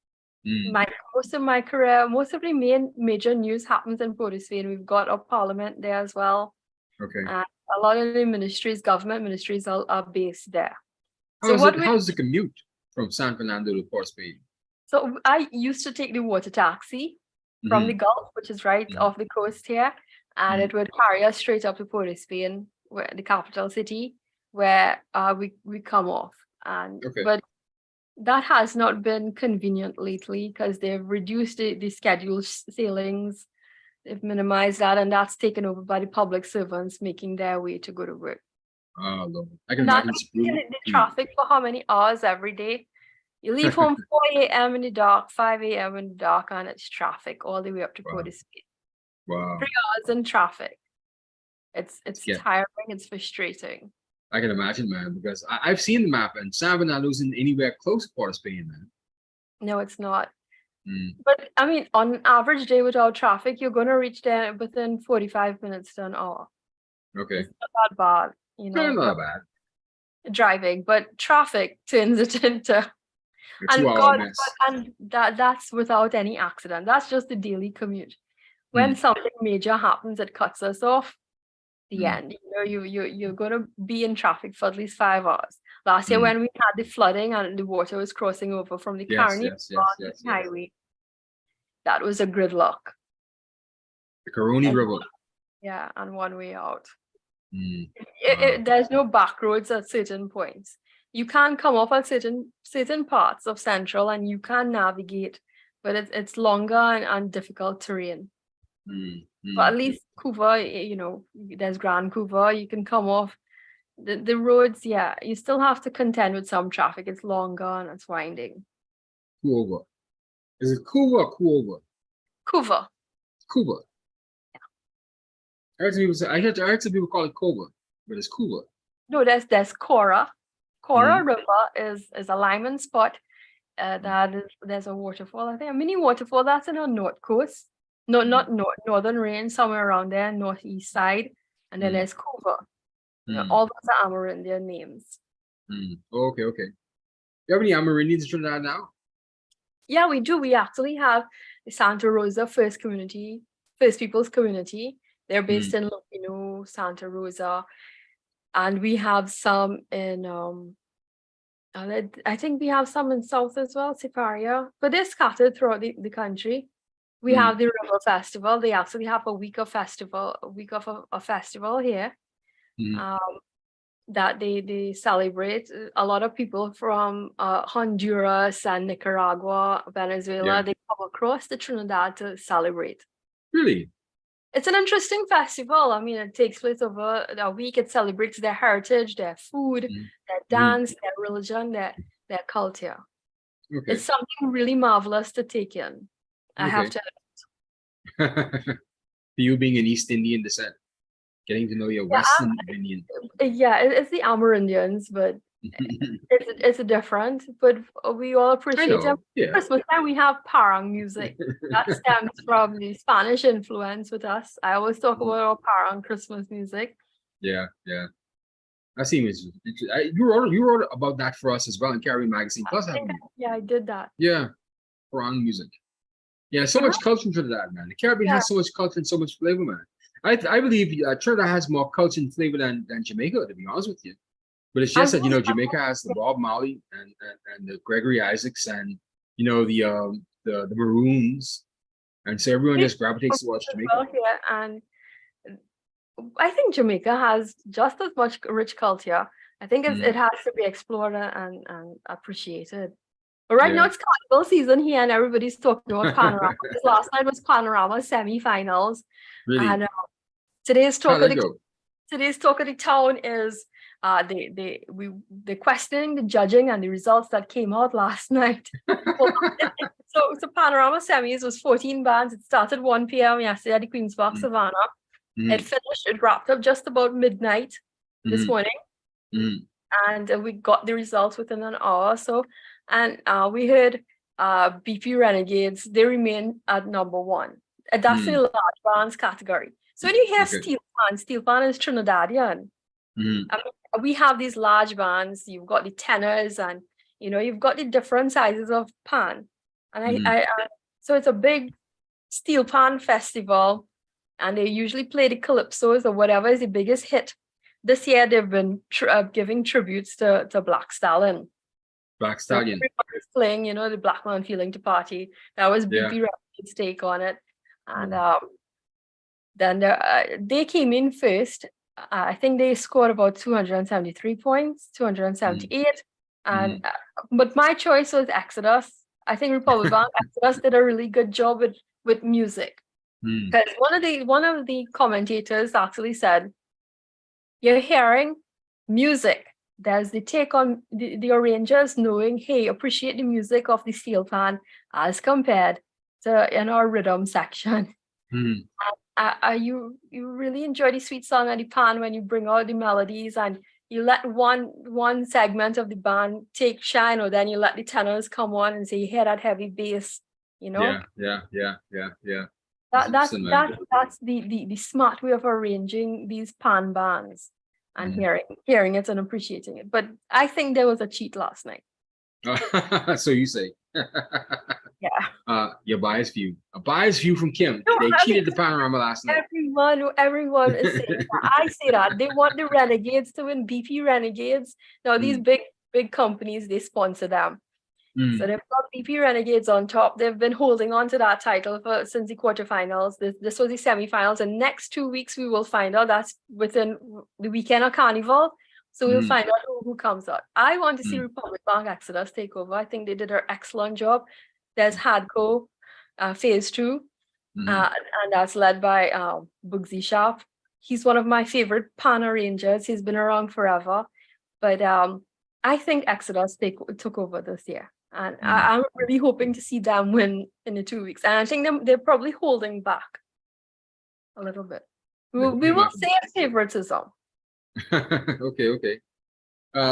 Most of my career, most of the major news happens in Port of Spain. We've got a parliament there as well. And a lot of the government ministries are based there. How's the commute from San Fernando to Port of Spain? So I used to take the water taxi from the Gulf, which is right off the coast here, and it would carry us straight up to Port of Spain, where the capital city, where we come off. But that has not been convenient lately because they've reduced the scheduled sailings. They've minimized that, and that's taken over by the public servants making their way to go to work. Oh, Lord. I can imagine the traffic for how many hours every day? You leave home 4 a.m. in the dark, 5 a.m. in the dark, and it's traffic all the way up to Port of Spain. Wow. 3 hours in traffic. It's tiring, it's frustrating. I can imagine, man, because I've seen the map, and San Fernando isn't anywhere close to Port of Spain, man. No, it's not. But I mean, on an average day without traffic, you're going to reach there within 45 minutes to an hour. Okay. It's not that bad, Not bad. Driving, but traffic turns it into. And that's without any accident. That's just the daily commute. When something major happens, it cuts us off. The end. You're going to be in traffic for at least 5 hours. Last year, when we had the flooding and the water was crossing over from the Carney highway, that was a gridlock. The Caroni River. Yeah, and one way out. There's no back roads at certain points. You can come off at certain parts of Central, and you can navigate, but it's longer and difficult terrain. But at least Couva, there's Grand Couva, you can come off. The roads, you still have to contend with some traffic. It's longer and it's winding. Couva. Is it Couva or Couva? Couva. Couva. Yeah. I heard some people call it Couva, but it's Couva. No, there's Cora. Cora River is a lineman spot. There's a waterfall, I think, a mini waterfall that's in our north coast. No, not northern range, somewhere around there, northeast side. And then there's Coover. All those are Amerindian names. Okay. You have any Amerindians in Trinidad now? Yeah, we do. We actually have the Santa Rosa First Peoples Community. They're based in Lupino, Santa Rosa. And we have some in I think we have some in South as well, Siparia, but they're scattered throughout the country. We have the River Festival. They actually have a week of a festival here. That they celebrate. A lot of people from Honduras and Nicaragua, Venezuela, they come across to Trinidad to celebrate. Really? It's an interesting festival. I mean, it takes place over a week. It celebrates their heritage, their food, their dance, their religion, their culture. Okay. It's something really marvelous to take in. I have to. You being an East Indian descent, getting to know your West Indian. Yeah, it's the Amerindians, but it's different. But we all appreciate them. Yeah. Christmas time we have parang music. That stems from the Spanish influence with us. I always talk about our parang Christmas music. Yeah. I see. You wrote about that for us as well in Caribbean Magazine. Plus, I did that. Yeah, parang music. Yeah, so much culture to that, man. The Caribbean has so much culture and so much flavor, man. I believe Trinidad has more culture and flavor than Jamaica, to be honest with you. But it's just that Jamaica has the Bob Marley and the Gregory Isaacs and the Maroons, and so everyone just gravitates towards Jamaica. And I think Jamaica has just as much rich culture. I think it has to be explored and appreciated. But right now it's carnival season here, and everybody's talking about Panorama. Because last night was Panorama semi-finals. Really? And today's talk of the town is they're questioning the judging and the results that came out last night. So Panorama semis was 14 bands. It started 1 p.m. yesterday at the Queen's Park Savannah. It wrapped up just about midnight this morning. And we got the results within an hour or so. And we heard BP Renegades, they remain at number 1. That's in the large bands category. So when you hear steel pan is Trinidadian. I mean, we have these large bands. You've got the tenors, and you've got the different sizes of pan. And so it's a big steel pan festival, and they usually play the calypsos or whatever is the biggest hit. This year they've been giving tributes to Black Stallion. Black Stallion. So everybody's playing, the Black Man Feeling to Party. That was BP Records' take on it. And then they came in first. I think they scored about 273 points, 278. And but my choice was Exodus. I think Republic Bank Exodus did a really good job with music. Because one of the commentators actually said, you're hearing music. There's the take on the arrangers knowing, hey, appreciate the music of the steel pan as compared to in our rhythm section. You really enjoy the sweet song of the pan when you bring out the melodies and you let one segment of the band take shine, or then you let the tenors come on and say, you hear that heavy bass, Yeah. That's the smart way of arranging these pan bands and hearing it and appreciating it. But I think there was a cheat last night. So you say. Yeah. Your biased view. A biased view from Kim. They cheated the Panorama last night. Everyone is saying that. I say that. They want the Renegades to win. BP Renegades. Now these big companies, they sponsor them. So they've got BP Renegades on top. They've been holding on to that title since the quarterfinals. This was the semifinals, and next 2 weeks we will find out. That's within the weekend of Carnival. So we'll find out who comes out. I want to see Republic Bank Exodus take over. I think they did an excellent job. There's Hadco, Phase 2, and that's led by Bugsy Sharp. He's one of my favorite pan arrangers. He's been around forever. But I think Exodus took over this year. And I'm really hoping to see them win in the 2 weeks. And I think they're probably holding back a little bit. We will say favoritism. Okay.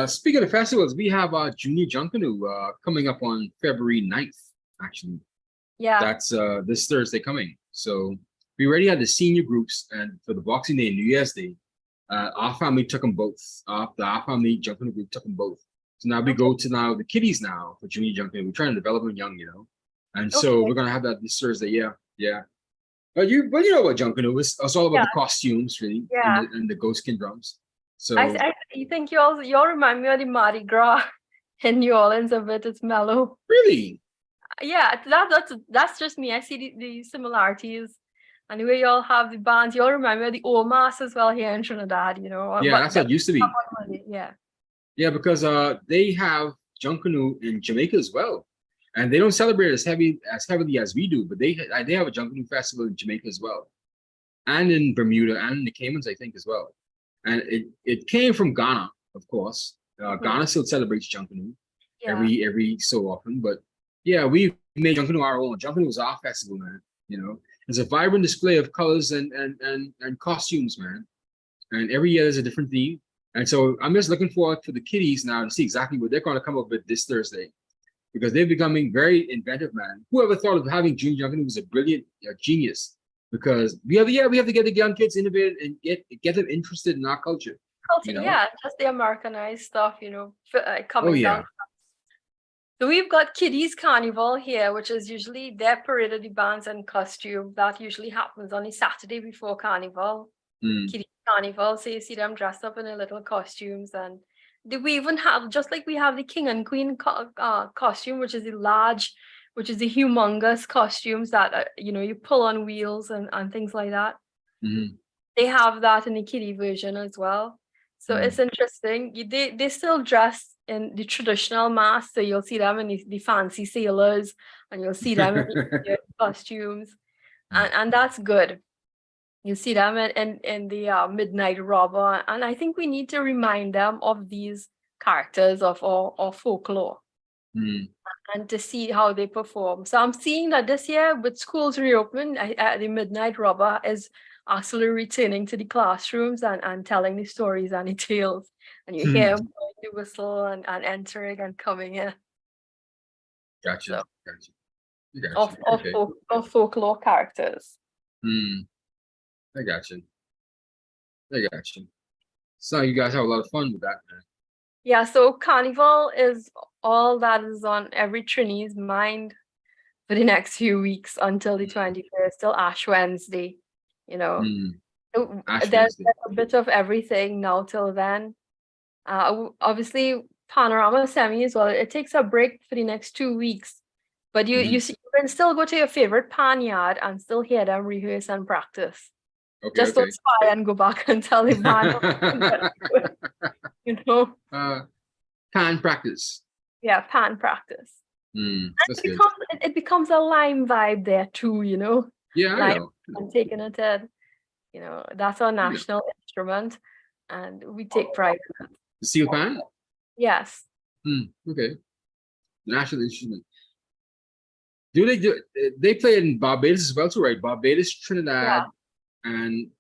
Speaking of festivals, we have Junior Junkanoo coming up on February 9th, actually. Yeah. That's this Thursday coming. So we already had the senior groups, and for the Boxing Day and New Year's Day, Our family took them both. Our family Junkanoo group took them both. So now we go to the kiddies now for junior Junkanoo. We're trying to develop them young, and so we're gonna have that this Thursday. Yeah, yeah. But you know what Junkanoo is? It's all about the costumes, really, and the goat skin drums. So I think you all remind me of the Mardi Gras in New Orleans a bit. It's mellow. Really? Yeah, that's just me. I see the similarities. And the way you all have the bands, you all remind me of the old mass as well here in Trinidad, Yeah, that's what it used to be. Yeah. Yeah, because they have Junkanoo in Jamaica as well. And they don't celebrate as heavily as we do, but they have a Junkanoo festival in Jamaica as well. And in Bermuda and in the Caymans, I think, as well. And it came from Ghana, of course. Ghana still celebrates Junkanoo every so often. But yeah, we made Junkanoo our own. Junkanoo was our festival, man. It's a vibrant display of colors and costumes, man. And every year there's a different theme. And so I'm just looking forward for the kiddies now to see exactly what they're going to come up with this Thursday, because they're becoming very inventive, man. Whoever thought of having junior Junkanoo was a brilliant genius, because we have to get the young kids innovative and get them interested in our culture. Yeah, just the Americanized stuff, coming down. So we've got Kiddies Carnival here, which is usually their parade of the bands and costume. That usually happens on a Saturday before Carnival. Kiddies Carnival, so you see them dressed up in their little costumes, and we even have, just like we have the King and Queen costume, which is the humongous costumes that you pull on wheels and things like that. They have that in the kiddie version as well. So it's interesting. They still dress in the traditional mask, so you'll see them in the fancy sailors, and you'll see them in the costumes, and that's good. You see them in the Midnight Robber, and I think we need to remind them of these characters of our folklore, and to see how they perform. So I'm seeing that this year, with schools reopening, the Midnight Robber is actually returning to the classrooms and telling the stories and the tales, and you hear him blowing the whistle and entering and coming in. Gotcha. Of folklore characters. I got you. So you guys have a lot of fun with that, man. Yeah, so Carnival is all that is on every Trini's mind for the next few weeks until the 21st, till Ash Wednesday. There's a bit of everything now till then. Obviously, Panorama Semi as well. It takes a break for the next 2 weeks, but you can still go to your favorite pan yard and still hear them rehearse and practice. Just don't spy and go back and tell the band. Pan practice. Yeah, pan practice. It becomes a LimeVibe there too, Yeah, I know. And taking it in. That's our national instrument, and we take pride in it. The steel pan? Yes. Okay. National instrument. They play in Barbados as well too, right? Barbados, Trinidad, and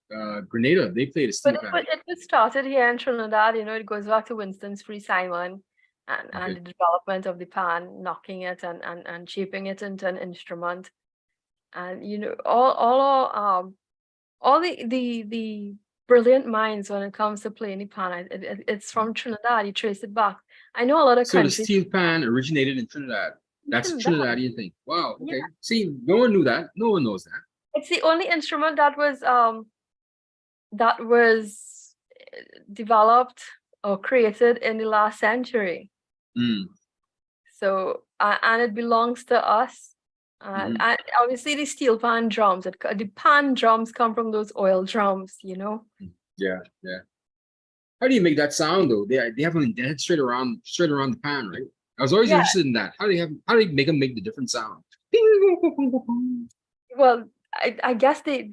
Grenada. They play the steel pan. But it started here in Trinidad. It goes back to Winston Simon and the development of the pan, knocking it and shaping it into an instrument. And all the brilliant minds when it comes to playing the pan, it's from Trinidad. You trace it back. I know a lot of countries. So the steel pan originated in Trinidad. That's a Trinidadian thing. Wow. Okay. Yeah. See, no one knew that. No one knows that. It's the only instrument that was developed or created in the last century. So and it belongs to us. And obviously the steel pan drums, the pan drums come from those oil drums, Yeah. How do you make that sound though? They have them indented straight around the pan, right? I was always interested in that. How do you make them make the different sound? Well, I guess they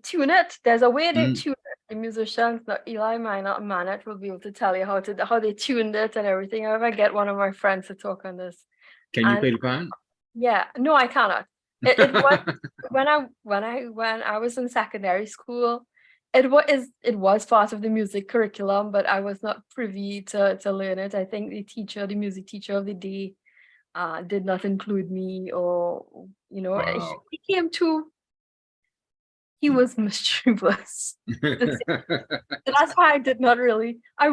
tune it. There's a way they tune it. The musicians, Eli Manet will be able to tell you how they tuned it and everything. If I get one of my friends to talk on this. Can you play the pan? Yeah, no, I cannot. It was when I was in secondary school. It was part of the music curriculum, but I was not privy to learn it. I think the music teacher of the day, did not include me, or he came to he was mischievous. That's why I did not really. I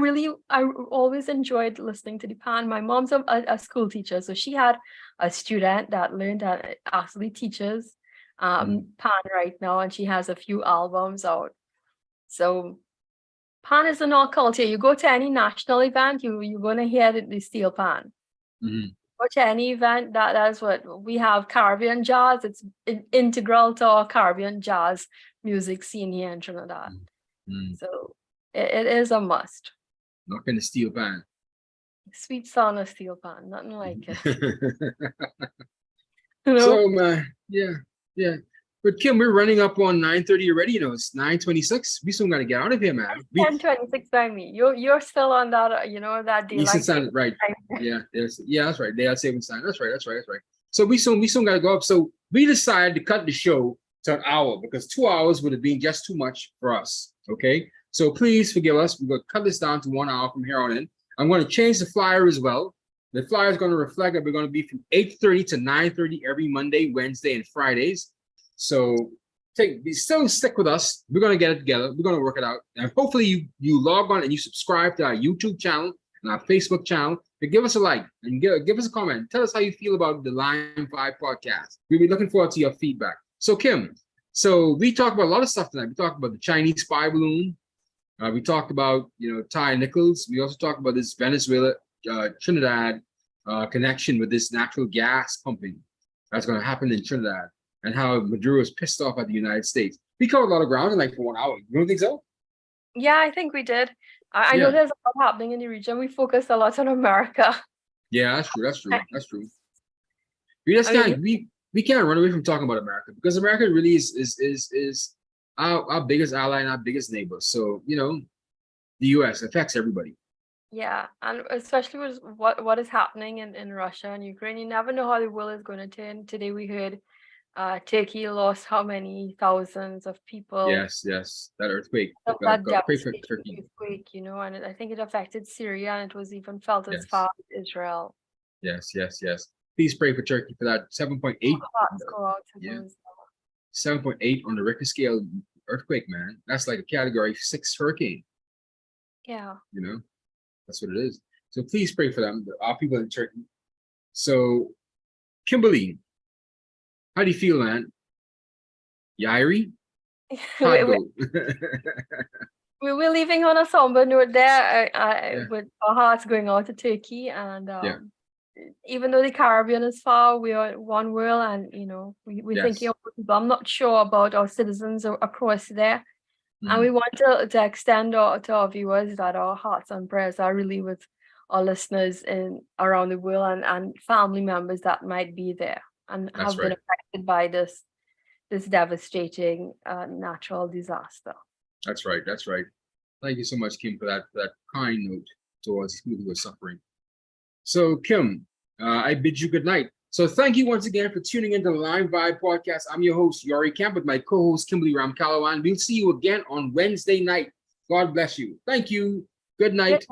always enjoyed listening to the pan. My mom's a school teacher, so she had a student that learned that actually teaches pan right now, and she has a few albums out. So pan is an all culture. You go to any national event, you're gonna hear the steel pan. Go to any event, that's what we have. Caribbean jazz, it's integral to our Caribbean jazz music scene here in Trinidad. So it is a must. Not in the steel pan. Sweet sound of steel pan, nothing like it. So yeah. But Kim, we're running up on 9:30 already. You know, it's 9:26. We still gotta get out of here, man. 10:26 by me. You're still on that, that daylight. Eastern right? Yeah, that's right. Daylight savings time. That's right. So we soon gotta go up. So we decided to cut the show to an hour because 2 hours would have been just too much for us. Okay, so please forgive us. We're gonna cut this down to 1 hour from here on in. I'm gonna change the flyer as well. The flyer is gonna reflect that we're gonna be from 8:30 to 9:30 every Monday, Wednesday, and Fridays. So still stick with us. We're gonna get it together. We're gonna work it out, and hopefully you log on and you subscribe to our YouTube channel and our Facebook channel. And give us a like and give us a comment. Tell us how you feel about the LimeVibe podcast. We'll be looking forward to your feedback. So Kim, we talked about a lot of stuff tonight. We talked about the Chinese spy balloon. We talked about Ty Nichols. We also talked about this Venezuela Trinidad connection with this natural gas pumping that's going to happen in Trinidad, and how Maduro is pissed off at the United States. We covered a lot of ground in like for 1 hour. You don't think so? Yeah, I think we did. I know there's a lot happening in the region. We focused a lot on America. Yeah, that's true. We just can't we can't run away from talking about America, because America really is our biggest ally and our biggest neighbor. So the US affects everybody. Yeah, and especially with what is happening in Russia and Ukraine. You never know how the world is going to turn. Today we heard Turkey lost how many thousands of people? Yes, that earthquake. That devastating earthquake, and I think it affected Syria, and it was even felt as far as Israel. Yes. Please pray for Turkey for that 7.8. 7.8 on the Richter scale earthquake, man. That's like a category 6 hurricane. Yeah. That's what it is. So please pray for them, our people in Turkey. So, Kimberly, how do you feel, man? Yairi? We're leaving on a somber note there, with our hearts going out to Turkey, and even though the Caribbean is far, we are one world, and we're thinking of people. I'm not sure about our citizens across there, and we want to extend to our viewers that our hearts and prayers are really with our listeners around the world, and family members that might be there and have been affected by this devastating natural disaster. That's right. Thank you so much, Kim, for that kind note towards people who are suffering. So, Kim, I bid you good night. So thank you once again for tuning into the LimeVibe podcast. I'm your host, Yori Camp, with my co-host, Kimberly Ramkalawan. We'll see you again on Wednesday night. God bless you. Thank you. Good night.